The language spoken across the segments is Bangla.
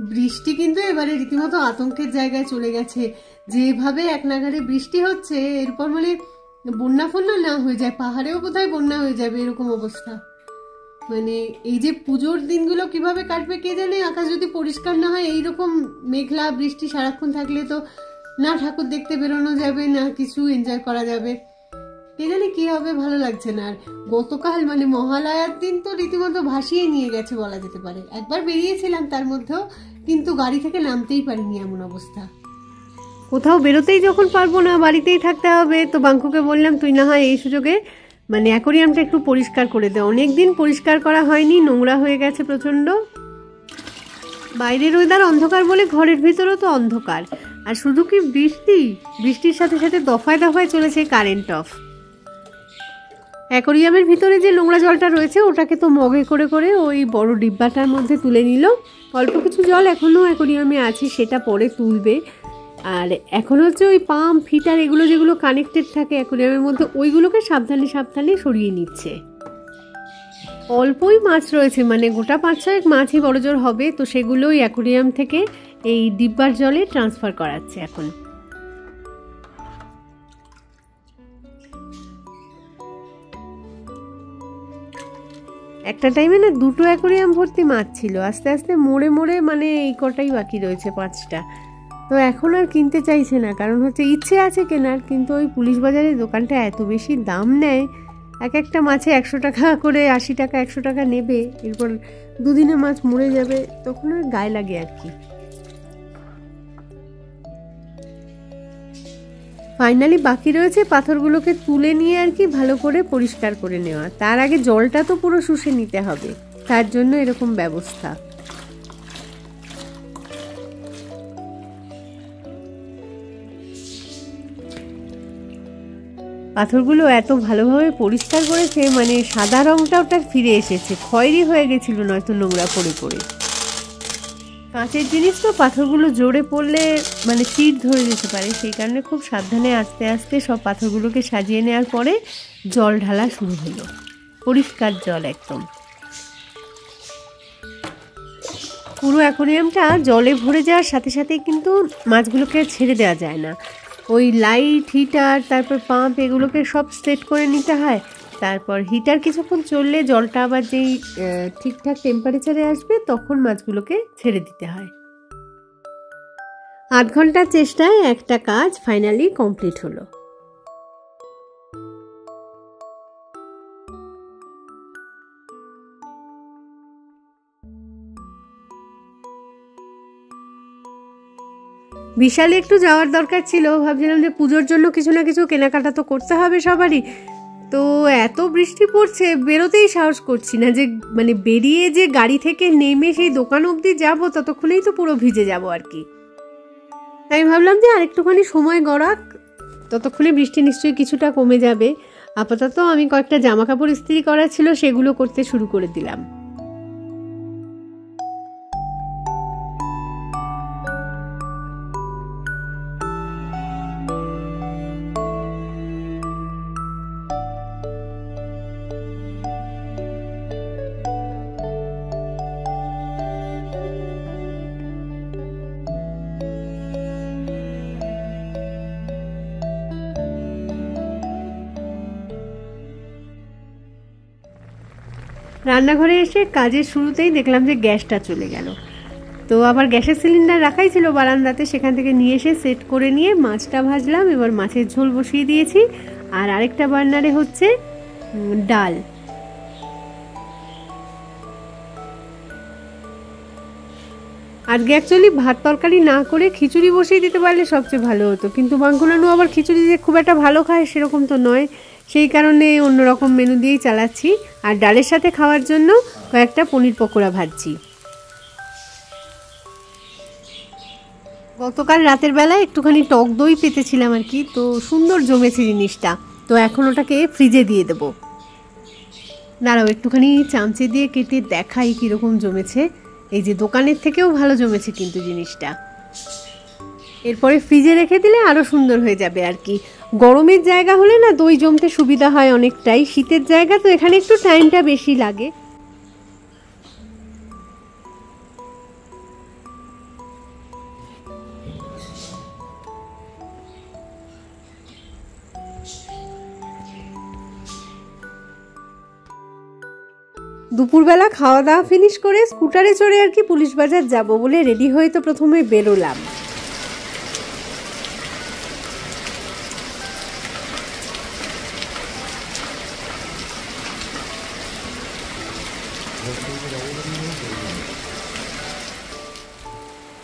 বৃষ্টি কিন্তু এবারে রীতিমতো আতঙ্কের জায়গায় চলে গেছে। যেভাবে এক নাগাড়ে বৃষ্টি হচ্ছে, এরপর মানে বন্যা ফন্যা না হয়ে যায়, পাহাড়েও বোধহয় বন্যা হয়ে যাবে এরকম অবস্থা। মানে এই যে পুজোর দিনগুলো কিভাবে কাটবে কে জানে। আকাশ যদি পরিষ্কার না হয়, এইরকম মেঘলা বৃষ্টি সারাক্ষণ থাকলে তো না ঠাকুর দেখতে বেরোনো যাবে, না কিছু এনজয় করা যাবে। কে জানে কি হবে, ভালো লাগছে না। আর গতকাল মানে মহালয়ার দিন তো রীতিমতো ভাসিয়ে নিয়ে গেছে বলা যেতে পারে। একবার বেরিয়েছিলাম তার মধ্যেও, কিন্তু গাড়ি থেকে নামতেই পারিনি, এমন অবস্থা। কোথাও বেরোতেই যখন পারবো না, বাড়িতেই থাকতে হবে, তো বাঙ্কুকে বললাম তুই না হয় এই সুযোগে মানে অ্যাকোরিয়ামটা একটু পরিষ্কার করে দে। অনেকদিন পরিষ্কার করা হয়নি, নোংরা হয়ে গেছে প্রচণ্ড। বাইরের ওয়েদার অন্ধকার বলে ঘরের ভিতরেও তো অন্ধকার। আর শুধু কি বৃষ্টি, বৃষ্টির সাথে সাথে দফায় দফায় চলেছে কারেন্ট অফ। অ্যাকোরিয়ামের ভিতরে যে নোংরা জলটা রয়েছে ওটাকে তো মগে করে করে ওই বড় ডিব্বাটার মধ্যে তুলে নিল। অল্প কিছু জল এখনও অ্যাকোরিয়ামে আছে, সেটা পরে তুলবে। আর এখন হচ্ছে ওই পাম্প, হিটার এগুলো যেগুলো কানেক্টেড থাকে অ্যাকোরিয়ামের মধ্যে, ওইগুলোকে সাবধানে সাবধানে সরিয়ে নিচ্ছে। অল্পই মাছ রয়েছে, মানে গোটা 5-6 মাছই বড়জোর হবে, তো সেগুলোই অ্যাকোরিয়াম থেকে এই ডিব্বার জলে ট্রান্সফার করাচ্ছে এখন। একটা টাইমে না 2টো অ্যাকোরিয়াম ভর্তি মাছ ছিল, আস্তে আস্তে মরে মরে মানে এই কটাই বাকি রয়েছে 5টা। তো এখন আর কিনতে চাইছে না, কারণ হচ্ছে ইচ্ছে আছে কেনার, কিন্তু ওই পুলিশ বাজারের দোকানটা এত বেশি দাম নেয়, এক একটা মাছে 100 টাকা করে, 80 টাকা 100 টাকা নেবে, এরপর দুদিনে মাছ মরে যাবে, তখন আর গায়ে লাগে আর কি। ফাইনালি বাকি রয়েছে পাথরগুলোকে তুলে নিয়ে আর কি ভালো করে পরিষ্কার করে নেওয়া। তার আগে জলটা তো পুরো শুষে নিতে হবে, তার জন্য এরকম ব্যবস্থা। পাথরগুলো এত ভালোভাবে পরিষ্কার করেছে, মানে সাদা রংটাও তার ফিরে এসেছে, খয়েরি হয়ে গেছিল নয়তো নোংরা পড়ে পড়ে। কাঁচের জিনিস তো পাথরগুলো জোরে পড়লে মানে চিড় ধরে যেতে পারে, সেই কারণে খুব সাবধানে আস্তে আস্তে সব পাথরগুলোকে সাজিয়ে নেওয়ার পরে জল ঢালা শুরু হলো, পরিষ্কার জল একদম। পুরো অ্যাকোরিয়ামটা জলে ভরে যাওয়ার সাথে সাথেই কিন্তু মাছগুলোকে ছেড়ে দেওয়া যায় না। ওই লাইট, হিটার, তারপর পাম্প এগুলোকে সব সেট করে নিতে হয়। তারপর হিটার কিছুক্ষণ চললে জলটা আবার যেই ঠিকঠাক টেম্পারেচারে আসবে তখন মাছগুলোকে ছেড়ে দিতে হয়। 8 ঘন্টার চেষ্টায় একটা কাজ ফাইনালি কমপ্লিট হলো। বিশালে একটু যাওয়ার দরকার ছিল, ভাবছিলাম যে পুজোর জন্য কিছু না কিছু কেনাকাটা তো করতে হবে সবারই। তো এত বৃষ্টি পড়ছে, বেরোতেই সাহস করছি না, যে মানে বেরিয়ে যে গাড়ি থেকে নেমে সেই দোকান অবধি যাবো ততক্ষণেই তো পুরো ভিজে যাবো আর কি। আমি ভাবলাম যে আরেকটুখানি সময় গড়াক, ততক্ষণে বৃষ্টি নিশ্চয়ই কিছুটা কমে যাবে। আপাতত আমি কয়েকটা জামা কাপড় ইস্ত্রি করা ছিল, সেগুলো করতে শুরু করে দিলাম। রান্নাঘরে এসে কাজের শুরুতেই দেখলাম যে গ্যাসটা চলে গেল। তো আবার গ্যাসের সিলিন্ডার রাখাই ছিল বারান্দাতে, সেখান থেকে নিয়ে এসে সেট করে নিয়ে মাছটা ভাজলাম। এবার মাছের ঝোল বসিয়ে দিয়েছি, আর আরেকটা বার্নারে হচ্ছে ডাল। আজকে অ্যাকচুয়ালি ভাত তরকারি না করে খিচুড়ি বসিয়ে দিতে পারলে সবচেয়ে ভালো হতো, কিন্তু বাঙ্কুনানু আবার খিচুড়ি যে খুব একটা ভালো খায় সেরকম তো নয়, সেই কারণে অন্যরকম মেনু দিয়েই চালাচ্ছি। আর ডালের সাথে খাওয়ার জন্য কয়েকটা পনির পকোড়া ভাজছি। গতকাল রাতের বেলায় একটুখানি টক দই পেতেছিলাম আর কি, তো সুন্দর জমেছে জিনিসটা। তো এখন ওটাকে ফ্রিজে দিয়ে দেবো। দাঁড়াও একটুখানি চামচে দিয়ে কেটে দেখাই কীরকম জমেছে। এই যে দোকানের থেকেও ভালো জমেছে কিন্তু জিনিসটা। এরপরে ফ্রিজে রেখে দিলে আরও সুন্দর হয়ে যাবে আর কি। গরমের জায়গা হলে না দই জমতে সুবিধা হয় অনেকটাই, শীতের জায়গা তো এখানে একটু টাইমটা বেশি লাগে। দুপুরবেলা খাওয়া দাওয়া ফিনিশ করে স্কুটারে চড়ে আর কি পুলিশ বাজার যাব বলে রেডি হয়ে তো প্রথমে বেরোলাম।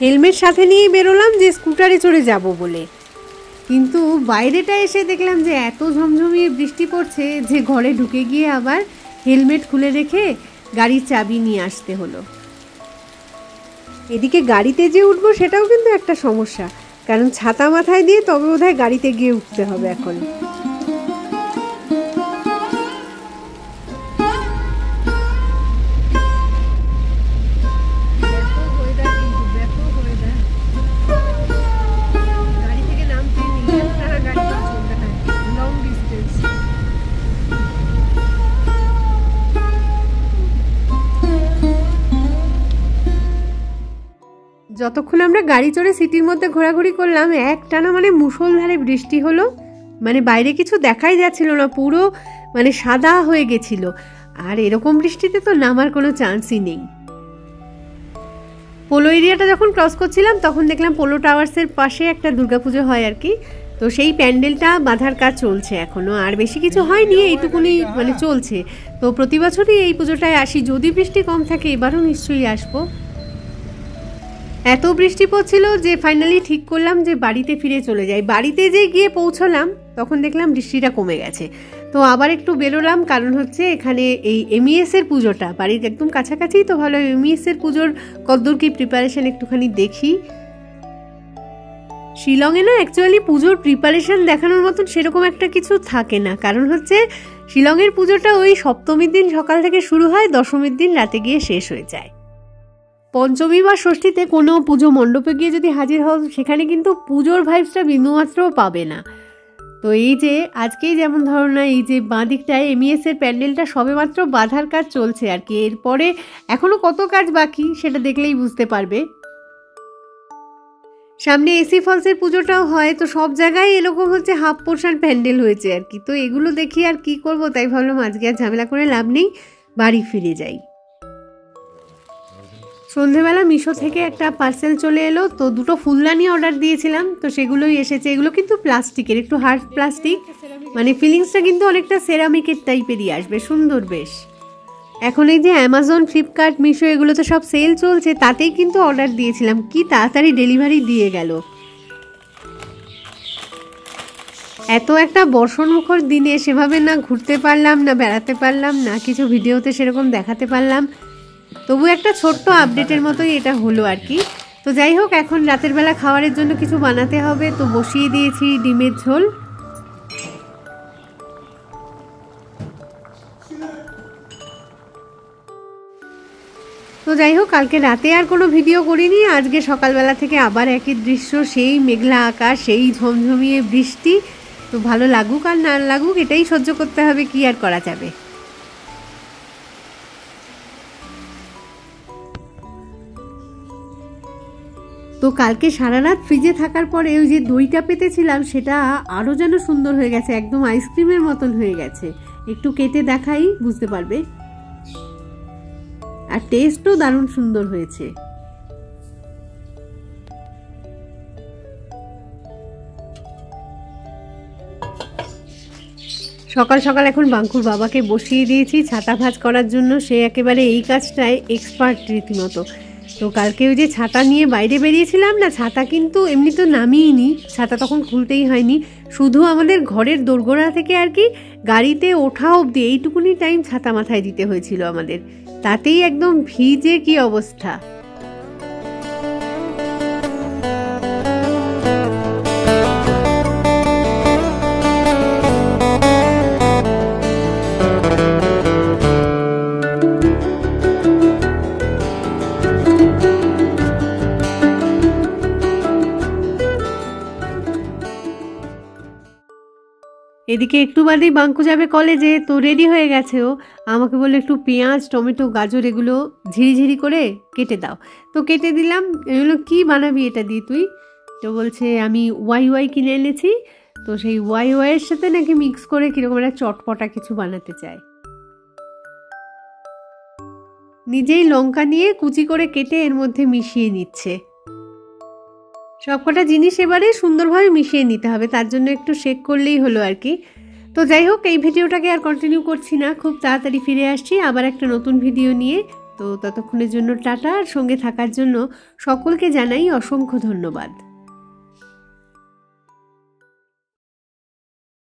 হেলমেট সাথে নিয়ে বেরোলাম যে স্কুটারে চড়ে যাব বলে, কিন্তু বাইরেটা এসে দেখলাম যে এত ঝমঝমিয়ে বৃষ্টি পড়ছে যে ঘরে ঢুকে গিয়ে আবার হেলমেট খুলে রেখে গাড়ির চাবি নিয়ে আসতে হলো। এদিকে গাড়িতে যে উঠবো সেটাও কিন্তু একটা সমস্যা, কারণ ছাতা মাথায় দিয়ে তবে বোধহয় গাড়িতে গিয়ে উঠতে হবে এখন। যতক্ষণ আমরা গাড়ি চড়ে সিটির মধ্যে ঘোরাঘুরি করলাম একটানা মানে মুষলধারে বৃষ্টি হলো, মানে বাইরে কিছু দেখাই যাচ্ছিল না, পুরো মানে সাদা হয়ে গেছিল। আর এরকম বৃষ্টিতে তো নামার কোনো চান্সই নেই। পোলো এরিয়াটা যখন ক্রস করছিলাম তখন দেখলাম পোলো টাওয়ার্সের পাশে একটা দুর্গাপুজো হয় আর কি, তো সেই প্যান্ডেলটা বাঁধার কাজ চলছে এখনো, আর বেশি কিছু হয়নি, এইটুকুনি মানে চলছে। তো প্রতি বছরই এই পুজোটায় আসি, যদি বৃষ্টি কম থাকে এবারও নিশ্চয়ই আসবো। এত বৃষ্টি পড়ছিল যে ফাইনালি ঠিক করলাম যে বাড়িতে ফিরে চলে যাই। বাড়িতে যে গিয়ে পৌঁছলাম তখন দেখলাম বৃষ্টিটা কমে গেছে, তো আবার একটু বেরোলাম, কারণ হচ্ছে এখানে এই এমইএস এর পুজোটা বাড়ির একদম কাছাকাছি, তো ভালো এমইএস এর পুজোর কতদূর কি প্রিপারেশন একটুখানি দেখি। শিলংয়ে না অ্যাকচুয়ালি পুজোর প্রিপারেশন দেখানোর মতন সেরকম একটা কিছু থাকে না, কারণ হচ্ছে শিলংয়ের পুজোটা ওই সপ্তমীর দিন সকাল থেকে শুরু হয়, দশমীর দিন রাতে গিয়ে শেষ হয়ে যায়। পঞ্চমী বা ষষ্ঠীতে কোনো পুজো মণ্ডপে গিয়ে যদি হাজির হও সেখানে কিন্তু পুজোর ভাইবসটা বিন্দুমাত্রও পাবে না। তো এই যে আজকেই যেমন ধরো না, এই যে বাঁ দিকটায় এমইএস এর প্যান্ডেলটা সবেমাত্র বাঁধার কাজ চলছে আর কি, এরপরে এখনো কত কাজ বাকি সেটা দেখলেই বুঝতে পারবে। সামনে এসি ফলসের পুজোটাও হয়, তো সব জায়গায় এরকম হচ্ছে হাফ পোর্শন প্যান্ডেল হয়েছে আর কি। তো এগুলো দেখি আর কি করব, তাই ভাবলাম আজকে আর ঝামেলা করে লাভ নেই, বাড়ি ফিরে যাই। সন্ধেবেলা মিশো থেকে একটা পার্সেল চলে এলো, তো দুটো ফুলদানি অর্ডার দিয়েছিলাম, তো সেগুলোই এসেছে। এগুলো কিন্তু প্লাস্টিকের, একটু হার্ড প্লাস্টিক, মানে ফিলিংসটা কিন্তু অনেকটা সেরামিকের টাইপেরই আসবে, সুন্দর বেশ। এখন এই যে অ্যামাজন, ফ্লিপকার্ট, মিশো এগুলো তো সব সেল চলছে, তাতেই কিন্তু অর্ডার দিয়েছিলাম, কি তাড়াতাড়ি ডেলিভারি দিয়ে গেল। এত একটা বর্ষণমুখর দিনে সেভাবে না ঘুরতে পারলাম, না বেড়াতে পারলাম, না কিছু ভিডিওতে সেরকম দেখাতে পারলাম, তবু একটা ছোট্ট আপডেটের মতোই এটা হলো আর কি। তো যাই হোক, এখন রাতের বেলা খাবারের জন্য কিছু বানাতে হবে, তো বসিয়ে দিয়েছি ডিমের ঝোল। তো যাই হোক, কালকে রাতে আর কোনো ভিডিও করিনি, আজকে সকালবেলা থেকে আবার একই দৃশ্য, সেই মেঘলা আকাশ, সেই ঝমঝমিয়ে বৃষ্টি। তো ভালো লাগুক আর না লাগুক এটাই সহ্য করতে হবে, কি আর করা যাবে। তো কালকে সারা রাত ফ্রিজে থাকার পরে ওই যে দইটা পেতেছিলাম সেটা আরও যেন সুন্দর হয়ে গেছে, একদম আইসক্রিমের মতন হয়ে গেছে। একটু কেটে দেখাই, বুঝতে পারবে। আর টেস্টও দারুণ সুন্দর হয়েছে। সকাল সকাল এখন বাঙ্কুর বাবাকে বসিয়ে দিয়েছি ছাতা ভাঁজ করার জন্য, সে একেবারে এই কাজটায় এক্সপার্ট রীতিমতো। তো কালকে ওই যে ছাতা নিয়ে বাইরে বেরিয়েছিলাম না, ছাতা কিন্তু এমনি তো নামিয়েই, ছাতা তখন খুলতেই হয়নি, শুধু আমাদের ঘরের দোরগোড়া থেকে আর কি গাড়িতে ওঠা অবধি এইটুকুনি টাইম ছাতা মাথায় দিতে হয়েছিল আমাদের, তাতেই একদম ভিজে কি অবস্থা। এদিকে একটু বাদেই বাঙ্কু যাবে কলেজে, তো রেডি হয়ে গেছে ও, আমাকে বললো একটু পেঁয়াজ, টমেটো, গাজর এগুলো ঝিরিঝিরি করে কেটে দাও। তো কেটে দিলাম। এগুলো কি বানাবি এটা দিয়ে তুই? তো বলছে আমি ওয়াই কিনে এনেছি, তো সেই ওয়াইয়ের সাথে নাকি মিক্স করে কীরকম একটা চটপটা কিছু বানাতে চায়। নিজেই লঙ্কা নিয়ে কুচি করে কেটে এর মধ্যে মিশিয়ে নিচ্ছে। সবকটা জিনিস এবারে সুন্দরভাবে মিশিয়ে নিতে হবে, তার জন্য একটু শেক করলেই হলো আর কি। তো যাই হোক, এই ভিডিওটাকে আর কন্টিনিউ করছি না, খুব তাড়াতাড়ি ফিরে আসছি আবার একটা নতুন ভিডিও নিয়ে। তো ততক্ষণের জন্য টাটা, আর সঙ্গে থাকার জন্য সকলকে জানাই অসংখ্য ধন্যবাদ।